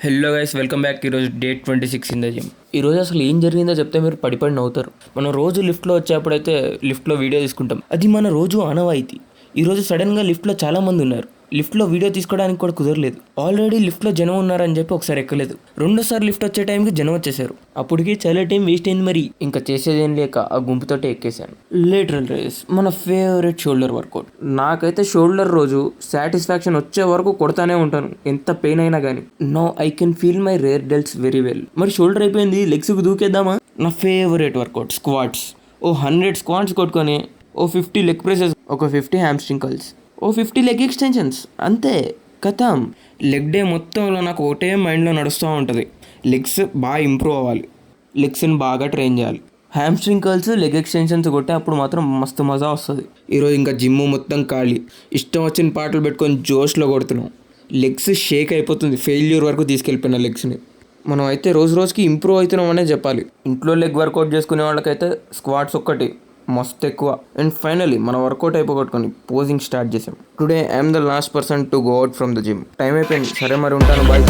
Hello guys, welcome back. ఈరోజు date 26 in the gym. ఈరోజు అసలు ఏం జరిగిందో చెప్తే మీరు పడిపడి నవ్వుతారు. మనం రోజు లిఫ్ట్లో వచ్చేప్పుడైతే లిఫ్ట్లో వీడియో తీసుకుంటాం. అది మన రోజు ఆనవాయితీ. ఈరోజు సడన్గా లిఫ్ట్లో చాలామంది ఉన్నారు. లిఫ్ట్లో వీడియో తీసుకోవడానికి కూడా కుదరలేదు. ఆల్రెడీ లిఫ్ట్లో జనం ఉన్నారని చెప్పి ఒకసారి ఎక్కలేదు. రెండోసారి లిఫ్ట్ వచ్చే టైంకి జనం వచ్చేసారు. అప్పటికి చాలా టైం వేస్ట్ అయింది. మరి ఇంకా చేసేదేం లేక ఆ గుంపుతోటే ఎక్కేశాను. లేటరల్ రేస్ మన ఫేవరెట్ షోల్డర్ వర్కౌట్. నాకైతే షోల్డర్ రోజు సాటిస్ఫాక్షన్ వచ్చే వరకు కొడతానే ఉంటాను, ఎంత పెయిన్ అయినా కానీ. No I can feel my rear delts very well. మరి షోల్డర్ అయిపోయింది, లెగ్స్కి దూకేద్దామా? నా ఫేవరెట్ వర్కౌట్ స్క్వాట్స్. 100 స్క్వాట్స్ కొట్టుకొని 50 leg presses, 50 hamstring curls, 50 leg extensions, అంతే కథం. లెగ్ డే మొత్తంలో నాకు ఒకటే మైండ్లో నడుస్తూ ఉంటుంది, లెగ్స్ బాగా ఇంప్రూవ్ అవ్వాలి, లెగ్స్ని బాగా ట్రైన్ చేయాలి. హ్యామ్స్ట్రింగ్ కర్ల్స్, లెగ్ ఎక్స్టెన్షన్స్ కొట్టే అప్పుడు మాత్రం మస్తు మజా వస్తుంది. ఈరోజు ఇంకా జిమ్ మొత్తం ఖాళీ, ఇష్టం వచ్చిన పాటలు పెట్టుకొని జోష్లో కొడుతున్నాం. లెగ్స్ షేక్ అయిపోతుంది, ఫెయిల్యూర్ వరకు తీసుకెళ్ళిపోయిన లెగ్స్ని. మనం అయితే రోజు రోజుకి ఇంప్రూవ్ అవుతున్నాం అనే చెప్పాలి. ఇంట్లో లెగ్ వర్కౌట్ చేసుకునే వాళ్ళకైతే స్క్వాట్స్ ఒక్కటి మస్తు ఎక్కువ. అండ్ ఫైనలీ మన వర్కౌట్ అయిపోగొట్టుకొని పోజింగ్ స్టార్ట్ చేసాం. Today I'm the last person to go out from the gym. Time అయిపోయింది, సరే మరి ఉంటాను, బాయ్.